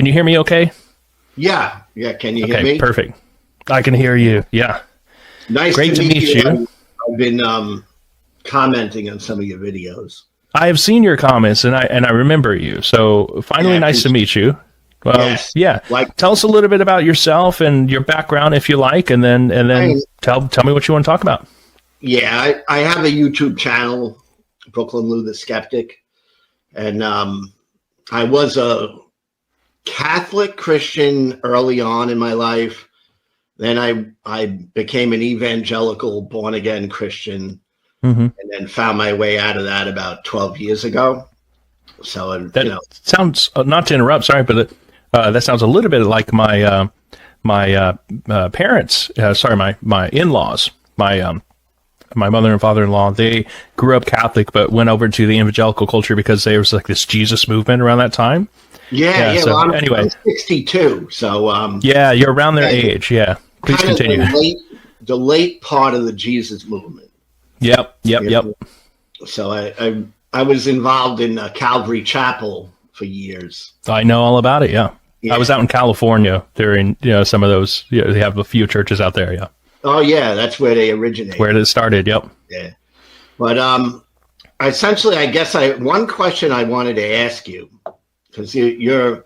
Can you hear me okay? Yeah. Can you hear me? Okay, perfect. I can hear you. Yeah. Great to meet you. I've been commenting on some of your videos. I have seen your comments, and I remember you. So finally, nice to meet you. Well, yes. Yeah. Tell us a little bit about yourself and your background, if you like, and then tell me what you want to talk about. Yeah, I have a YouTube channel, Brooklyn Lou the Skeptic, and I was a Catholic Christian early on in my life. Then I became an evangelical born again Christian, and then found my way out of that about 12 years ago. So that sounds, not to interrupt, sorry, but that sounds a little bit like my parents. My in-laws, my mother and father-in-law. They grew up Catholic, but went over to the evangelical culture because there was like this Jesus movement around that time. Yeah. So, well, anyway, I'm 62, so yeah, you're around their age. Yeah, please continue. The late part of the Jesus movement. Yep. So I was involved in Calvary Chapel for years. I know all about it. Yeah. I was out in California during some of those. They have a few churches out there. Yeah. Oh yeah, that's where they originated. Where it started. Yep. Yeah. But essentially, I guess one question I wanted to ask you, because you're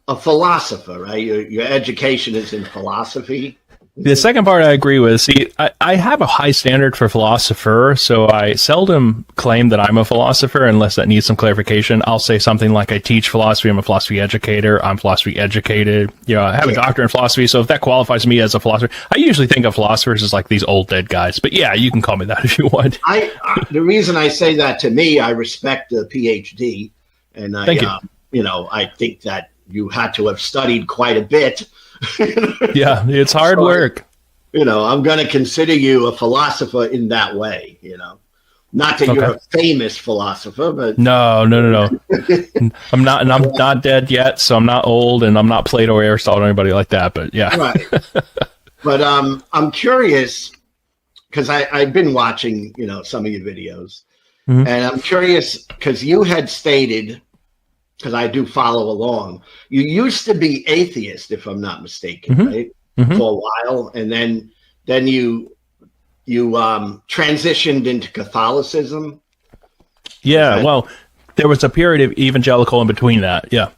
a philosopher, right? Your education is in philosophy. The second part I agree with. See, I have a high standard for philosopher, so I seldom claim that I'm a philosopher unless that needs some clarification. I'll say something like I teach philosophy, I'm a philosophy educator, I'm philosophy educated. I have a doctorate in philosophy, so if that qualifies me as a philosopher, I usually think of philosophers as like these old dead guys. But yeah, you can call me that if you want. The reason I say that, to me, I respect the PhD, and Thank you. I think that you had to have studied quite a bit. Yeah, it's hard work. I'm going to consider you a philosopher in that way. Not that you're a famous philosopher, but no. I'm not, and I'm not dead yet, so I'm not old, and I'm not Plato or Aristotle or anybody like that. But yeah, right. But I'm curious because I've been watching some of your videos, and I'm curious because you had stated, because I do follow along, you used to be atheist, if I'm not mistaken, right? For a while, and then you transitioned into Catholicism. Yeah, well, there was a period of evangelical in between that. Yeah.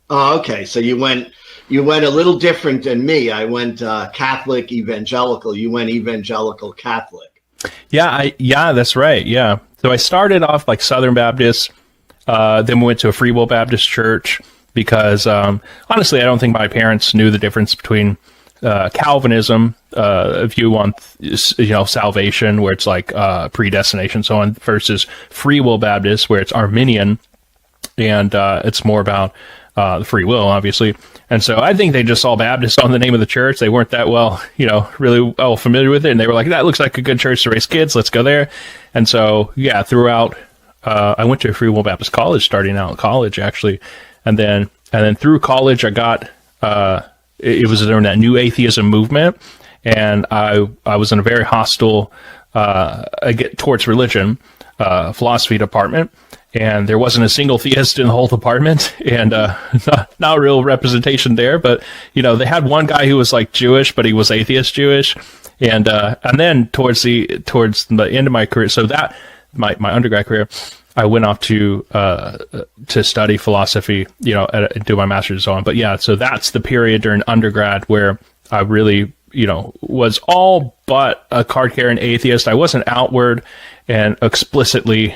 Oh, okay. So you went a little different than me. I went Catholic evangelical. You went evangelical Catholic. Yeah, that's right. Yeah. So I started off like Southern Baptist. Then we went to a Free Will Baptist church because, honestly, I don't think my parents knew the difference between Calvinism, view on salvation, where it's like predestination, so on, versus Free Will Baptist, where it's Arminian, and it's more about the free will, obviously. And so I think they just saw Baptist on the name of the church. They weren't that really well familiar with it, and they were like, "That looks like a good church to raise kids. Let's go there." And so, yeah, throughout. I went to a Free Will Baptist college, starting out in college, actually. And then through college, I got, it was during that new atheism movement. And I was in a very hostile, towards religion, philosophy department. And there wasn't a single theist in the whole department, and not real representation there. But, they had one guy who was like Jewish, but he was atheist Jewish. And then towards the end of my career, so that, my undergrad career, I went off to study philosophy, do my master's and so on. But yeah, so that's the period during undergrad where I really, was all but a card-carrying atheist. I wasn't outward and explicitly,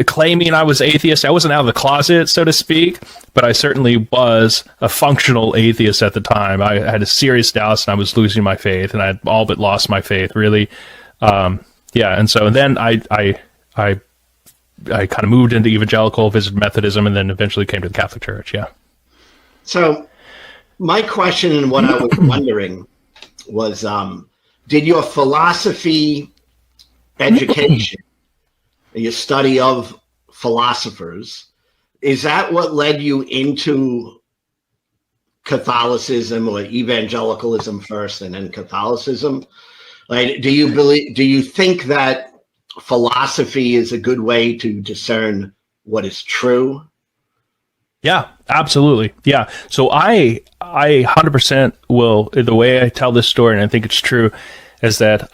claiming I was atheist. I wasn't out of the closet, so to speak, but I certainly was a functional atheist at the time. I had a serious doubts, and I was losing my faith, and I had all but lost my faith, really. Yeah, and so then I kind of moved into evangelical, visited Methodism, and then eventually came to the Catholic Church. Yeah. So my question and what I was wondering was, did your philosophy education, your study of philosophers, is that what led you into Catholicism or evangelicalism first and then Catholicism? Like, do you think that philosophy is a good way to discern what is true? Yeah, absolutely. Yeah. So I 100% will, the way I tell this story, and I think it's true, is that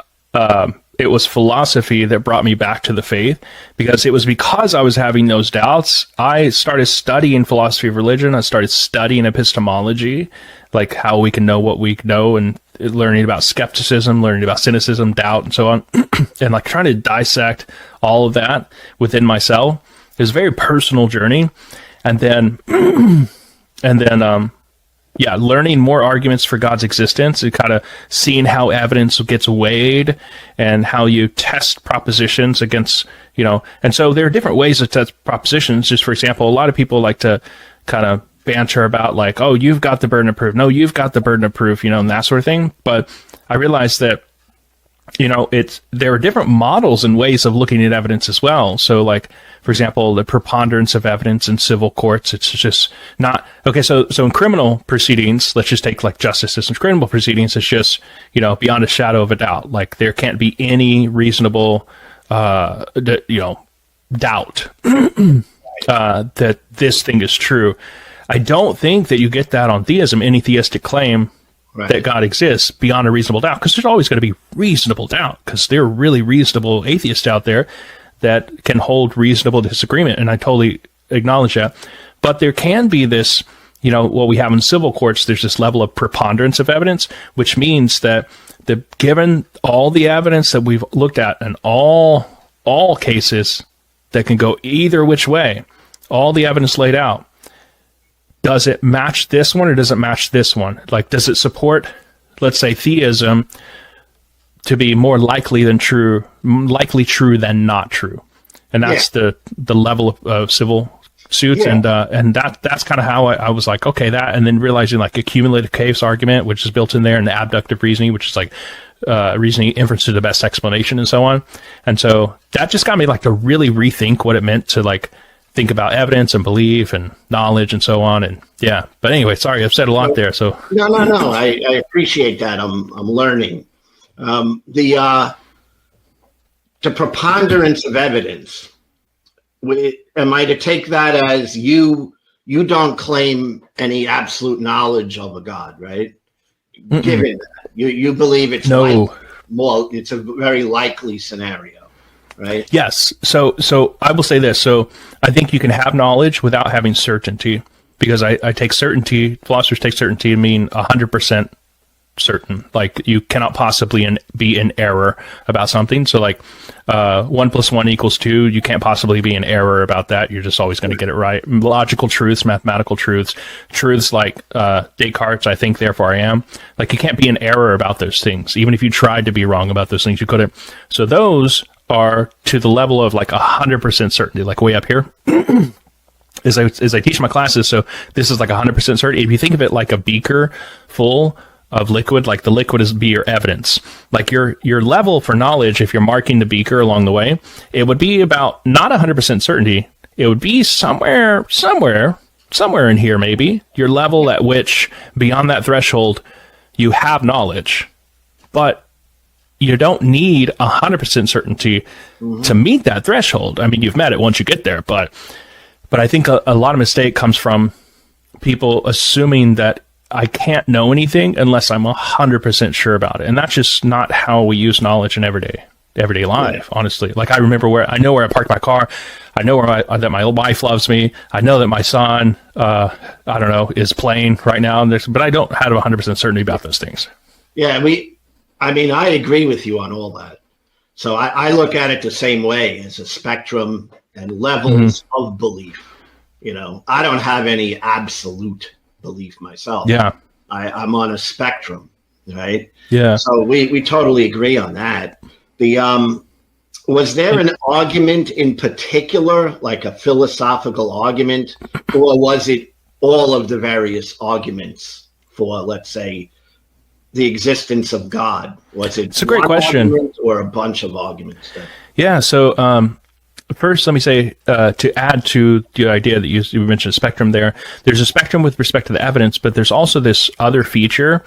it was philosophy that brought me back to the faith, because it was because I was having those doubts. I started studying philosophy of religion. I started studying epistemology, like how we can know what we know, and learning about skepticism, learning about cynicism, doubt, and so on, and like trying to dissect all of that within myself. It was a very personal journey. And then, learning more arguments for God's existence, and kind of seeing how evidence gets weighed and how you test propositions against, and so there are different ways to test propositions. Just for example, a lot of people like to kind of banter about like, oh, you've got the burden of proof. No, you've got the burden of proof, and that sort of thing. But I realized that, there are different models and ways of looking at evidence as well. So like, for example, the preponderance of evidence in civil courts, it's just not, okay, so in criminal proceedings, let's just take like justice system's criminal proceedings, it's just, beyond a shadow of a doubt. Like there can't be any reasonable, doubt that this thing is true. I don't think that you get that on theism, any theistic claim that God exists beyond a reasonable doubt, because there's always going to be reasonable doubt, because there are really reasonable atheists out there that can hold reasonable disagreement, and I totally acknowledge that. But there can be this, what we have in civil courts, there's this level of preponderance of evidence, which means that given all the evidence that we've looked at in all cases that can go either which way, all the evidence laid out, does it match this one or does it match this one? Like, does it support, let's say, theism to be more likely than true than not true? And that's the level of civil suits. And that's kind of how I was like, okay, that, and then realizing like accumulative case argument, which is built in there, and the abductive reasoning, which is like reasoning inference to the best explanation, and so on. And so that just got me like to really rethink what it meant to like think about evidence and belief and knowledge and so on. And but anyway, sorry, I've said a lot there. So no. I appreciate that. I'm learning. The preponderance of evidence. Am I to take that as you don't claim any absolute knowledge of a God, right? Mm-mm. Given that you believe it's it's a very likely scenario. Right. Yes. So I will say this. So I think you can have knowledge without having certainty, because I take certainty, philosophers take certainty to mean 100% certain. Like you cannot possibly be in error about something. So like 1 + 1 = 2, you can't possibly be in error about that. You're just always going to get it right. Logical truths, mathematical truths like Descartes, I think, therefore I am. Like you can't be in error about those things. Even if you tried to be wrong about those things, you couldn't. So those are to the level of like 100% certainty, like way up here. as I teach my classes, so this is like 100% certainty. If you think of it like a beaker full of liquid, like the liquid is be your evidence. Like your level for knowledge, if you're marking the beaker along the way, it would be about not 100% certainty. It would be somewhere in here, maybe your level at which beyond that threshold you have knowledge, but you don't need 100% certainty to meet that threshold. I mean, you've met it once you get there, but I think a lot of mistake comes from people assuming that I can't know anything unless I'm 100% sure about it. And that's just not how we use knowledge in everyday life, honestly. Like I remember I know where I parked my car. I know that my wife loves me. I know that my son, is playing right now. But I don't have 100% certainty about those things. Yeah, I agree with you on all that. So I look at it the same way, as a spectrum and levels of belief. I don't have any absolute belief myself. Yeah. I'm on a spectrum, right? Yeah. So we totally agree on that. Was there an argument in particular, like a philosophical argument, or was it all of the various arguments for, let's say, the existence of God? Was it it's a great question, or a bunch of arguments there? Yeah. So first, let me say, to add to the idea that you mentioned a spectrum there, there's a spectrum with respect to the evidence, but there's also this other feature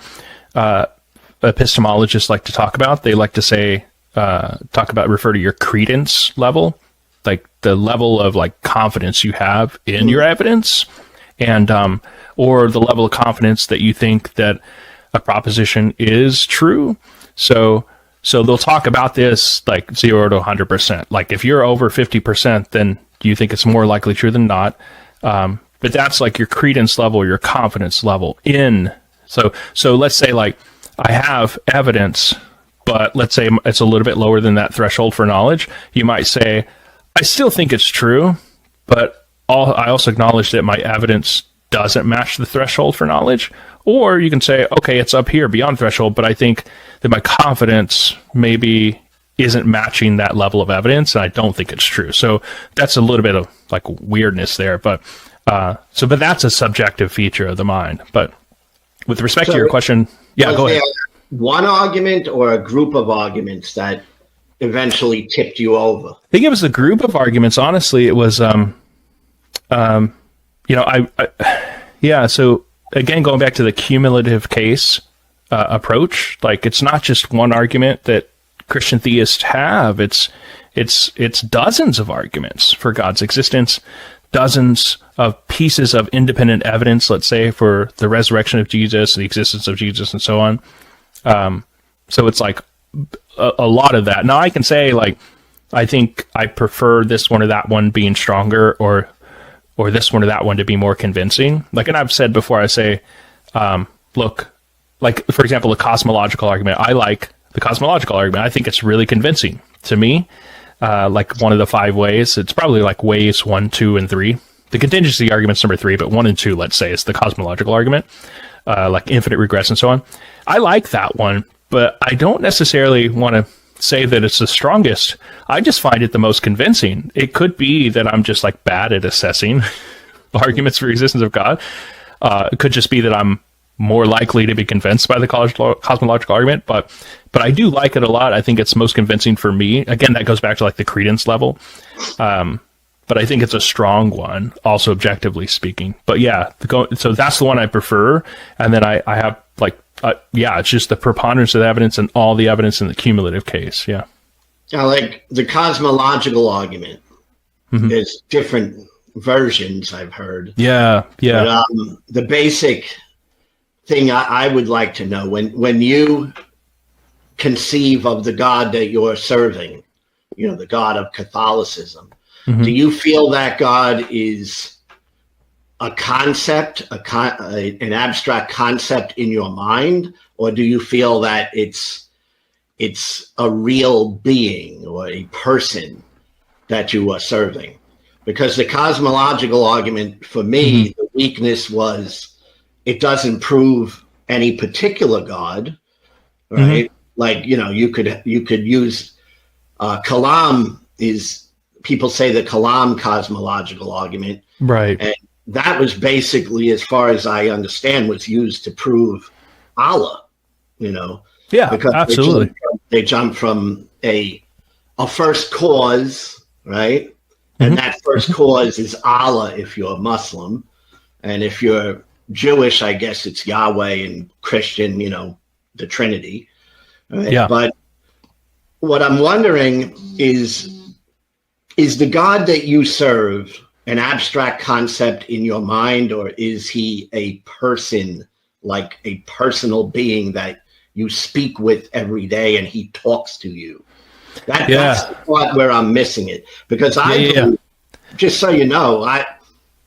epistemologists like to talk about. They like to say, refer to your credence level, like the level of like confidence you have in your evidence. and or the level of confidence that you think that a proposition is true. So they'll talk about this like 0 to 100%. Like if you're over 50%, then you think it's more likely true than not. But that's like your credence level, your confidence level in. So let's say like I have evidence, but let's say it's a little bit lower than that threshold for knowledge. You might say, I still think it's true, but I also acknowledge that my evidence doesn't match the threshold for knowledge. Or you can say, okay, it's up here beyond threshold, but I think that my confidence maybe isn't matching that level of evidence, and I don't think it's true. So that's a little bit of like weirdness there, but that's a subjective feature of the mind. But with respect to your question, yeah, go ahead. One argument or a group of arguments that eventually tipped you over? I think it was a group of arguments. Honestly, it was, so again, going back to the cumulative case approach, like it's not just one argument that Christian theists have. It's dozens of arguments for God's existence, dozens of pieces of independent evidence, let's say, for the resurrection of Jesus, the existence of Jesus, and so on. So it's like a lot of that. Now I can say like, I think I prefer this one or that one being stronger, or this one or that one to be more convincing. Like, and I've said before, I say, look, like for example, the cosmological argument. I like the cosmological argument. I think it's really convincing to me. Like one of the 5 ways. It's probably like ways 1, 2, and 3. The contingency argument's number 3, but 1 and 2, let's say, is the cosmological argument. Like infinite regress and so on. I like that one, but I don't necessarily want to say that it's the strongest. I just find it the most convincing. It could be that I'm just like bad at assessing arguments for existence of God. It could just be that I'm more likely to be convinced by the cosmological argument, but I do like it a lot. I think it's most convincing for me. Again, that goes back to like the credence level. But I think it's a strong one, also objectively speaking. But yeah, so that's the one I prefer. And then I have like, it's just the preponderance of the evidence and all the evidence in the cumulative case. Yeah. I like the cosmological argument. Mm-hmm. There's different versions I've heard. Yeah. But, the basic thing I would like to know, when you conceive of the God that you're serving, the God of Catholicism, mm-hmm. Do you feel that God is a concept, an abstract concept in your mind, or do you feel that it's a real being or a person that you are serving? Because the cosmological argument for me, mm-hmm. the weakness was it doesn't prove any particular God, right? Mm-hmm. Like, you could use Kalam is. People say the Kalam cosmological argument. Right. And that was basically, as far as I understand, was used to prove Allah, Yeah, because absolutely. They jump from a first cause, right? Mm-hmm. And that first cause is Allah if you're Muslim. And if you're Jewish, I guess it's Yahweh, and Christian, the Trinity. Right? Yeah. But what I'm wondering is the God that you serve an abstract concept in your mind, or is he a person, like a personal being that you speak with every day and he talks to you? That's the part where I'm missing it, because just so you know,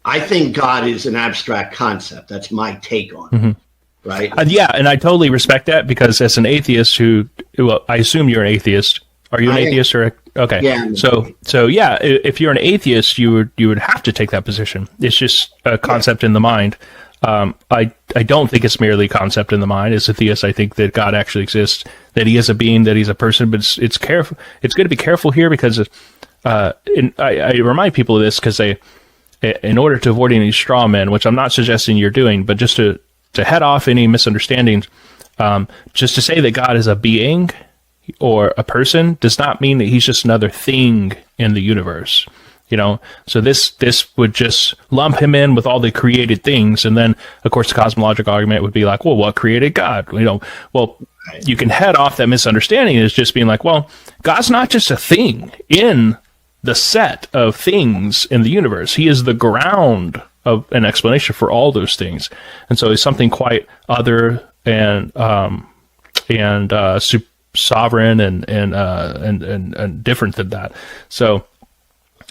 I think God is an abstract concept. That's my take on it. Mm-hmm. Right? And I totally respect that, because as an atheist I assume you're an atheist. Are you an atheist or okay? Yeah. So yeah, if you're an atheist, you would have to take that position. It's just a concept in the mind. I don't think it's merely a concept in the mind. As a theist, I think that God actually exists, that he is a being, that he's a person. But it's careful. It's good to be careful here, because I remind people of this, because in order to avoid any straw men, which I'm not suggesting you're doing, but just to head off any misunderstandings, just to say that God is a being or a person does not mean that he's just another thing in the universe. So this would just lump him in with all the created things, and then of course the cosmological argument would be like, well, what created God? You can head off that misunderstanding as just being like, well, God's not just a thing in the set of things in the universe. He is the ground of an explanation for all those things. And so he's something quite other and sovereign and different than that. So,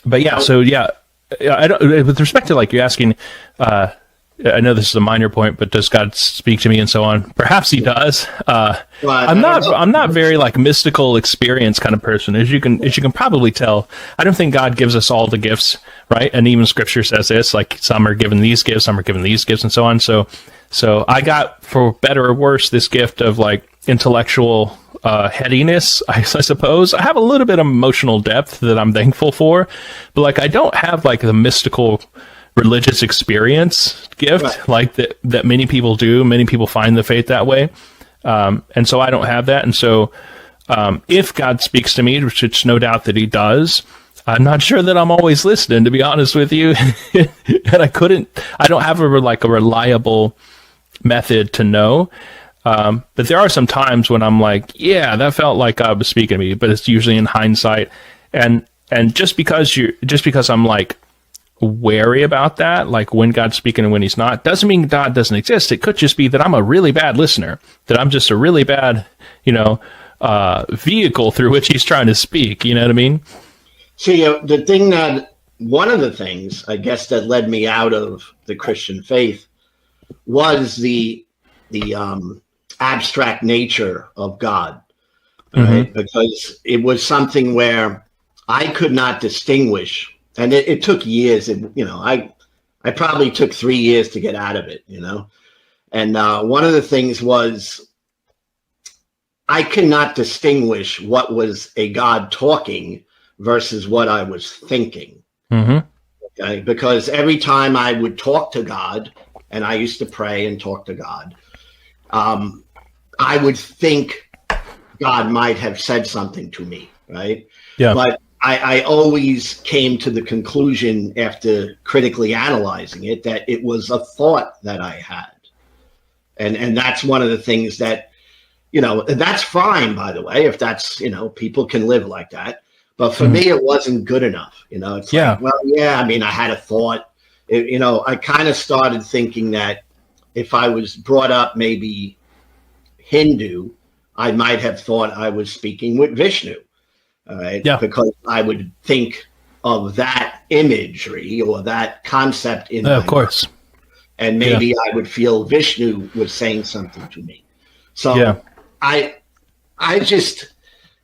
but yeah, I don't, with respect to like you asking, I know this is a minor point, but does God speak to me and so on? Perhaps he does. I'm not very like mystical experience kind of person, as you can probably tell. I don't think God gives us all the gifts, right? And even Scripture says this, like some are given these gifts, some are given these gifts, and so on. So I got, for better or worse, this gift of like intellectual headiness, I suppose. I have a little bit of emotional depth that I'm thankful for, but like I don't have like the mystical religious experience gift, right, like that many people do. Many people find the faith that way. And so I don't have that. And so if God speaks to me, which it's no doubt that he does, I'm not sure that I'm always listening, to be honest with you. And I don't have a reliable method to know. But there are some times when I'm like, yeah, that felt like God was speaking to me, but it's usually in hindsight. And just because I'm like wary about that, like when God's speaking and when he's not, doesn't mean God doesn't exist. It could just be that I'm a really bad listener, that I'm just a really bad, vehicle through which he's trying to speak. You know what I mean? See, one of the things, I guess, that led me out of the Christian faith was the abstract nature of God, right? Because it was something where I could not distinguish. And it took years, I probably took 3 years to get out of it, And one of the things was I could not distinguish what was a God talking versus what I was thinking. Okay? Because every time I would talk to God, and I used to pray and talk to God, I would think God might have said something to me, right? Yeah. But I always came to the conclusion after critically analyzing it that it was a thought that I had. And that's one of the things that, that's fine, by the way, if that's, people can live like that. But for me, it wasn't good enough. It's like, well, yeah, I mean, I had a thought. I kind of started thinking that if I was brought up maybe Hindu, I might have thought I was speaking with Vishnu. All right. Yeah. Because I would think of that imagery or that concept in of course. Mind, and maybe I would feel Vishnu was saying something to me. So I just,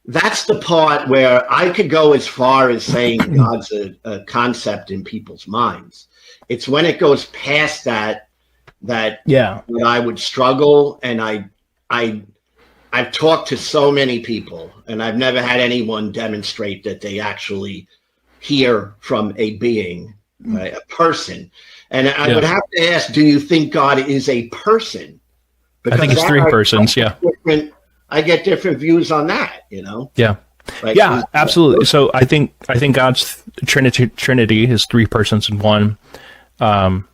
that's the part where I could go as far as saying God's a concept in people's minds. It's when it goes past that I would struggle. And I've talked to so many people, and I've never had anyone demonstrate that they actually hear from a being, a person. And I would have to ask, do you think God is a person? Because I think it's three persons, I get different views on that, Yeah. Like, absolutely. So I think God's Trinity is three persons in one. And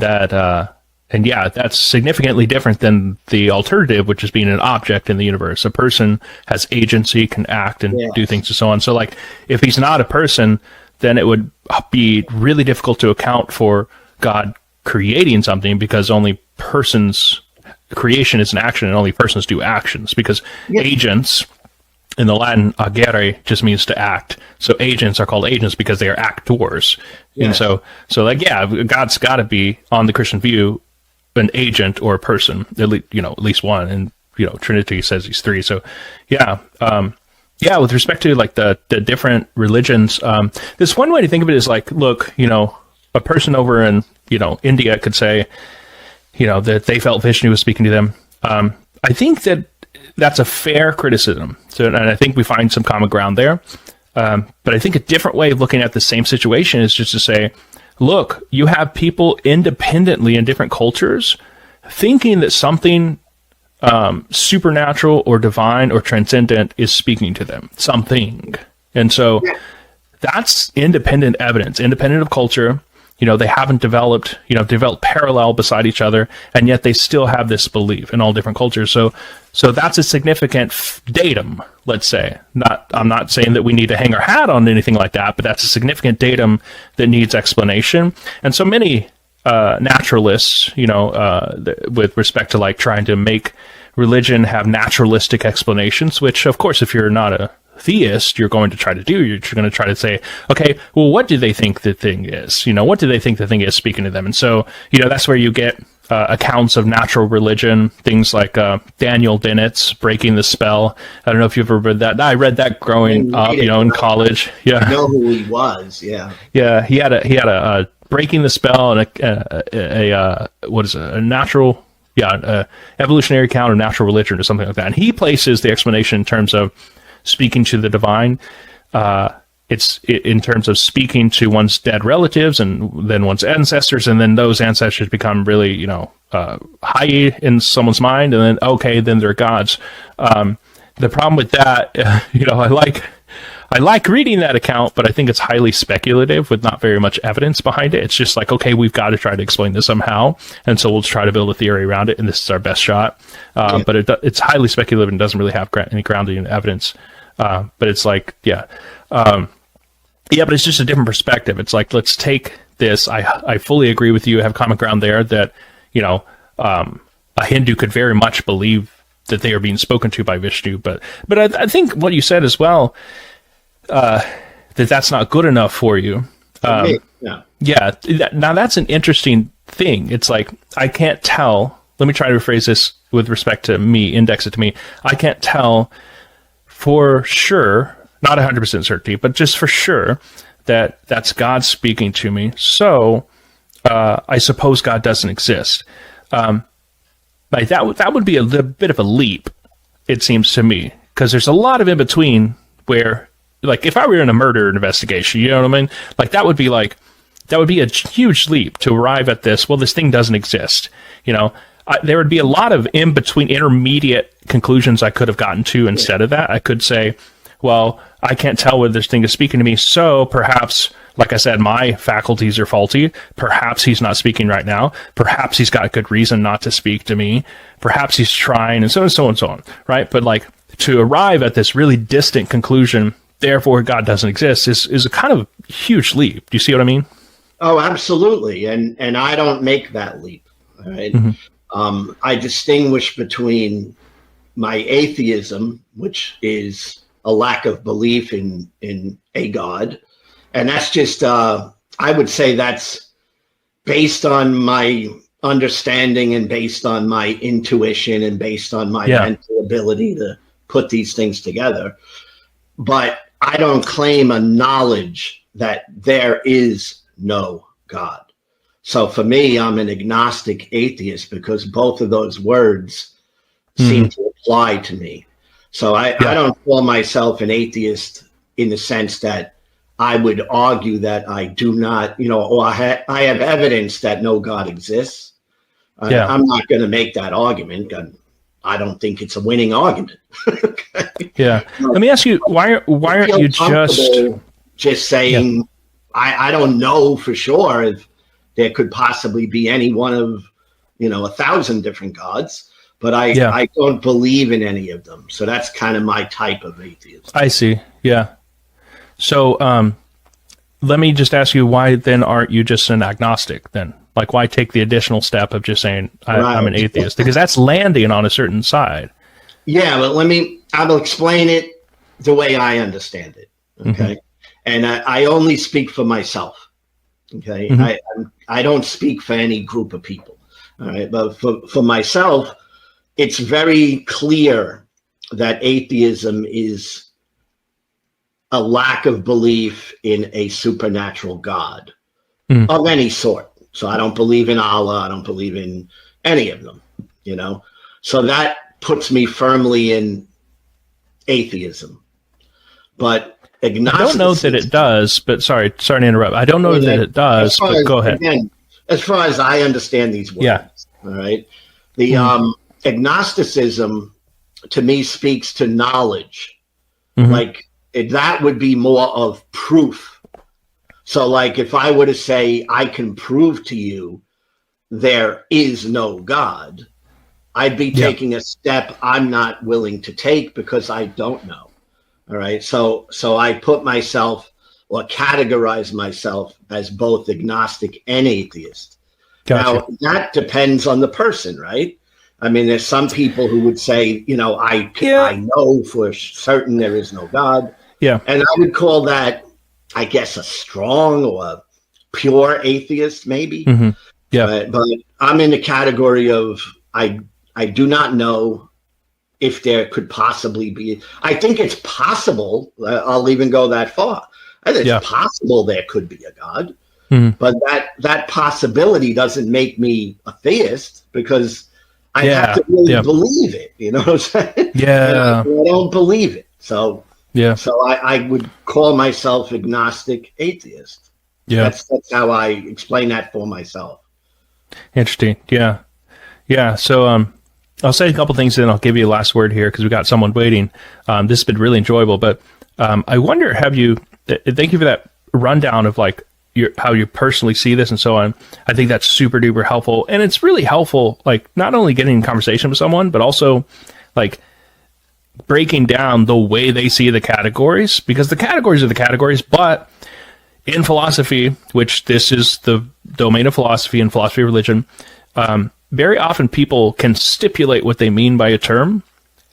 that's significantly different than the alternative, which is being an object in the universe. A person has agency, can act and do things and so on. So like, if he's not a person, then it would be really difficult to account for God creating something, because only creation is an action and only persons do actions, because agents in the Latin agere just means to act. So agents are called agents because they are actors. Yes. And so like, God's got to be, on the Christian view, an agent or a person, at least one. And, Trinity says he's three. So with respect to like the different religions, this one way to think of it is like, look, a person over in, India could say, that they felt Vishnu was speaking to them. I think that's a fair criticism. So, and I think we find some common ground there. But I think a different way of looking at the same situation is just to say, look, you have people independently in different cultures thinking that something supernatural or divine or transcendent is speaking to them, something. And so that's independent evidence, independent of culture. They haven't developed parallel beside each other, and yet they still have this belief in all different cultures. So that's a significant datum, let's say. I'm not saying that we need to hang our hat on anything like that, but that's a significant datum that needs explanation. And so many naturalists, with respect to like trying to make religion have naturalistic explanations, which of course, if you're not a theist, you're going to try to do. You're going to try to say, okay, well, what do they think the thing is? What do they think the thing is speaking to them? And so, that's where you get accounts of natural religion, things like Daniel Dennett's Breaking the Spell. I don't know if you've ever read that. I read that growing up, in college. Yeah, I know who he was. Yeah, yeah. He had a Breaking the Spell and a natural, evolutionary account of natural religion or something like that. And he places the explanation in terms of speaking to the divine. It's in terms of speaking to one's dead relatives and then one's ancestors, and then those ancestors become really, high in someone's mind, and then they're gods. The problem with that, I like reading that account, but I think it's highly speculative with not very much evidence behind it. It's just like, okay, we've got to try to explain this somehow, and so we'll try to build a theory around it, and this is our best shot. But it's highly speculative and doesn't really have any grounding in evidence. But it's like, but it's just a different perspective. It's like, let's take this. I fully agree with you. I have common ground there that, a Hindu could very much believe that they are being spoken to by Vishnu. But I think what you said as well, that's not good enough for you. Now that's an interesting thing. It's like, I can't tell. Let me try to rephrase this with respect to me, index it to me. I can't tell for sure, not 100% certainty, but just for sure that that's God speaking to me. So I suppose God doesn't exist. Like that would be a bit of a leap, it seems to me, because there's a lot of in between where, like, if I were in a murder investigation, you know what I mean? Like, that would be a huge leap to arrive at this. Well, this thing doesn't exist. There would be a lot of in between intermediate conclusions I could have gotten to instead of that. I could say, well, I can't tell whether this thing is speaking to me, so perhaps, like I said, my faculties are faulty. Perhaps he's not speaking right now. Perhaps he's got good reason not to speak to me. Perhaps he's trying, and so on and so on and so on, right? But like, to arrive at this really distant conclusion, therefore God doesn't exist, is a kind of huge leap. Do you see what I mean? Oh, absolutely. And I don't make that leap. All right. Mm-hmm. I distinguish between my atheism, which is a lack of belief in a God. And that's just, I would say that's based on my understanding and based on my intuition and based on my mental ability to put these things together. But I don't claim a knowledge that there is no God. So for me, I'm an agnostic atheist because both of those words seem to apply to me. So I don't call myself an atheist in the sense that I would argue that I do not, or I have evidence that no God exists. I'm not going to make that argument. I don't think it's a winning argument. Okay. Yeah. Let me ask you, why aren't you just saying, I don't know for sure if there could possibly be any one of, 1,000 different gods. But I don't believe in any of them. So that's kind of my type of atheism. I see. Yeah. So let me just ask you, why then aren't you just an agnostic then? Like, why take the additional step of just saying, I'm an atheist? Because that's landing on a certain side. Yeah, but I will explain it the way I understand it. Okay. Mm-hmm. And I only speak for myself. Okay. Mm-hmm. I don't speak for any group of people. All right. But for myself, it's very clear that atheism is a lack of belief in a supernatural God of any sort. So I don't believe in Allah. I don't believe in any of them, So that puts me firmly in atheism. But agnosticism, I don't know that it does, but sorry to interrupt. I don't know that it does, but go ahead. Again, as far as I understand these words, all right, the agnosticism to me speaks to knowledge. Like that would be more of proof. So like if I were to say, I can prove to you there is no God, I'd be taking a step I'm not willing to take because I don't know. All right. So I put myself or categorize myself as both agnostic and atheist. Gotcha. Now, that depends on the person, right? I mean, there's some people who would say, I know for certain there is no God. Yeah. And I would call that, I guess, a strong or a pure atheist, maybe. Mm-hmm. Yeah. But I'm in the category of I do not know if there could possibly be. I think it's possible. I'll even go that far. I think it's possible there could be a God. Mm-hmm. But that possibility doesn't make me a theist, because I have to really believe it. You know what I'm saying? Yeah. I don't believe it. So yeah. So I would call myself agnostic atheist. Yeah. That's how I explain that for myself. Interesting. Yeah. Yeah. So I'll say a couple things, and I'll give you a last word here because we got someone waiting. This has been really enjoyable, but I wonder, thank you for that rundown of like how you personally see this and so on. I think that's super duper helpful. And it's really helpful, like not only getting in conversation with someone, but also like breaking down the way they see the categories, because the categories are the categories. But in philosophy, which this is the domain of philosophy and philosophy of religion, very often people can stipulate what they mean by a term.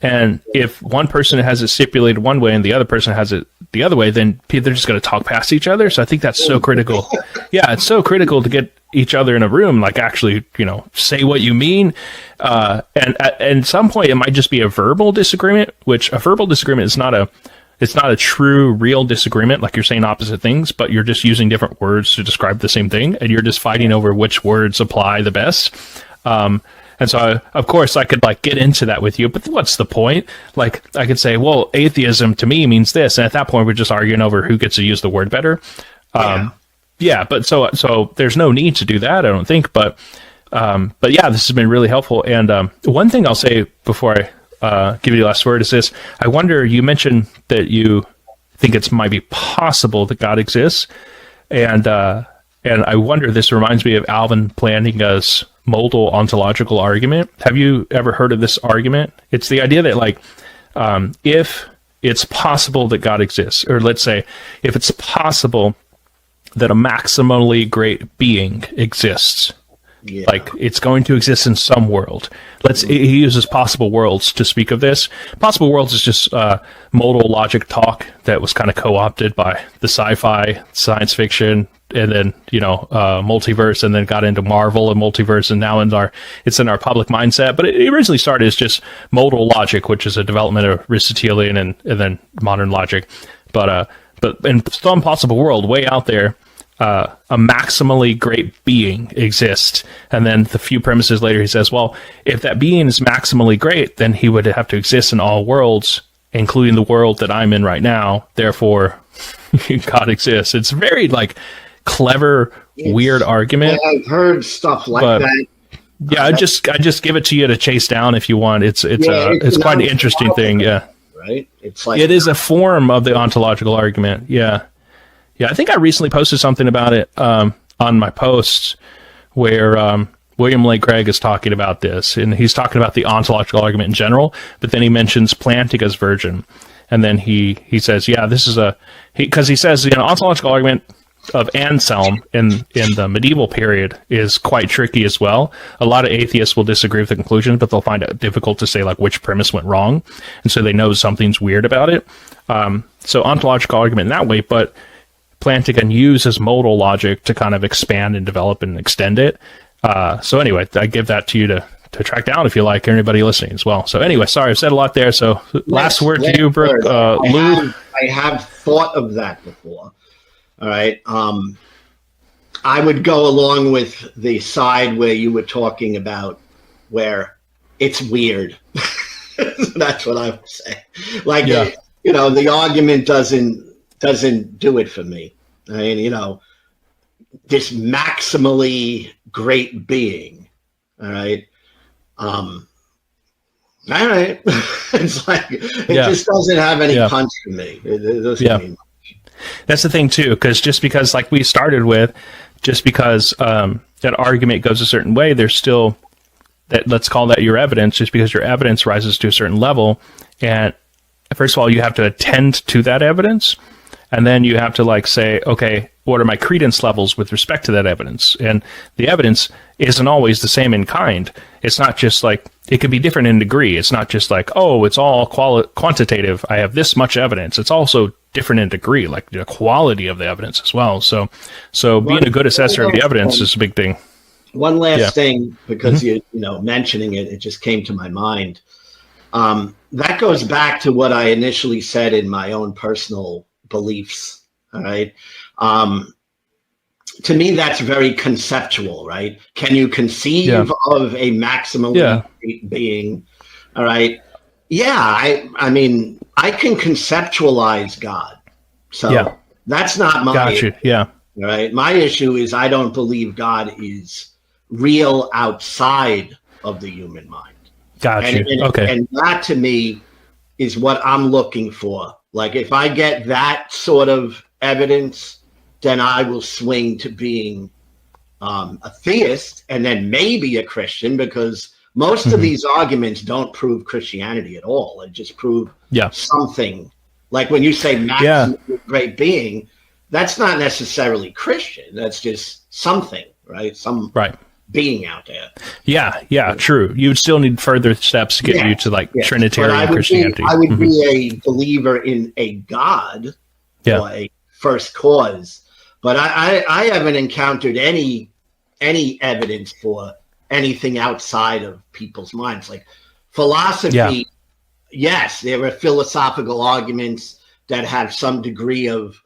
And if one person has it stipulated one way and the other person has it the other way, then they're just going to talk past each other. So I think that's so critical. Yeah, it's so critical to get each other in a room, like actually, say what you mean. And at some point, it might just be a verbal disagreement, which a verbal disagreement is it's not a true, real disagreement, like you're saying opposite things, but you're just using different words to describe the same thing, and you're just fighting over which words apply the best. And so, of course, I could get into that with you, but what's the point? Like, I could say, well, atheism to me means this, and at that point, we're just arguing over who gets to use the word better. But so there's no need to do that, I don't think. But yeah, this has been really helpful. And one thing I'll say before I give you the last word is this: I wonder. You mentioned that you think it might be possible that God exists, and I wonder. This reminds me of Alvin Plantinga's modal ontological argument. Have you ever heard of this argument? It's the idea that if it's possible that God exists, or let's say if it's possible that a maximally great being exists, like it's going to exist in some world. He uses possible worlds to speak of this. Possible worlds is just modal logic talk that was kind of co-opted by the sci-fi, science fiction, and then multiverse, and then got into Marvel and multiverse, and now it's in our public mindset. But it originally started as just modal logic, which is a development of Aristotelian and then modern logic. But in some possible world, way out there, a maximally great being exists, and then the few premises later he says, well, if that being is maximally great, then he would have to exist in all worlds, including the world that I'm in right now. Therefore, God exists. It's very clever, weird argument. I've heard stuff like that. Yeah, I just give it to you to chase down if you want. It's quite an interesting thing. Yeah, right. It is a form of the ontological argument. Yeah. Yeah, I think I recently posted something about it on my posts where William Lane Craig is talking about this, and he's talking about the ontological argument in general, but then he mentions Plantinga's version, and then he says, yeah, this is because he says, ontological argument of Anselm in the medieval period is quite tricky as well. A lot of atheists will disagree with the conclusion, but they'll find it difficult to say which premise went wrong, and so they know something's weird about it. So ontological argument in that way, but Plantinga uses modal logic to kind of expand and develop and extend it. So anyway, I give that to you to track down if you like, anybody listening as well. So anyway, sorry, I've said a lot there. So last word to you, Brooke. Lou. I have thought of that before. All right. I would go along with the side where you were talking about where it's weird. That's what I would say. The argument doesn't do it for me. I mean, this maximally great being. All right. All right. It's just doesn't have any punch for me. It doesn't mean much. That's the thing too, just because we started with, just because that argument goes a certain way, there's still that, let's call that your evidence, just because your evidence rises to a certain level. And first of all, you have to attend to that evidence. And then you have to like say, okay, what are my credence levels with respect to that evidence? And the evidence isn't always the same in kind. It's not just like, it could be different in degree. It's not just like, oh, it's all quantitative. I have this much evidence. It's also different in degree, like the quality of the evidence as well. So being a good assessor of the evidence is a big thing. One last thing, because you know, mentioning it, it just came to my mind. That goes back to what I initially said in my own personal beliefs. All right. To me, that's very conceptual, right? Can you conceive of a maximally being? All right. Yeah. I mean, I can conceptualize God. So that's not my issue. Yeah. All right. My issue is I don't believe God is real outside of the human mind. Okay. And that to me is what I'm looking for. Like if I get that sort of evidence, then I will swing to being a theist and then maybe a Christian, because most of these arguments don't prove Christianity at all. It just prove something. Like when you say maximum great being, that's not necessarily Christian. That's just something, right? Some being out there. Yeah, true. You would still need further steps to get you to like Trinitarian Christianity. I would be a believer in a God or a first cause, but I haven't encountered any evidence for anything outside of people's minds. Like philosophy, yes, there are philosophical arguments that have some degree of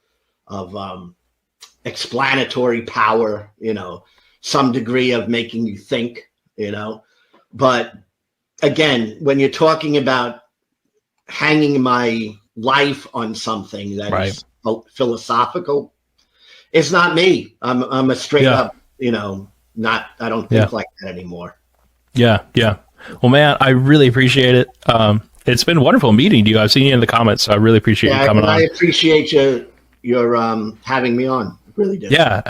explanatory power, you know, some degree of making you think, you know. But again, when you're talking about hanging my life on something that is philosophical, it's not me. I'm a straight up, you know, I don't think like that anymore. Yeah. Well, man, I really appreciate it. It's been wonderful meeting you. I've seen you in the comments, so I really appreciate you coming on. I appreciate your having me on. I really do. Yeah.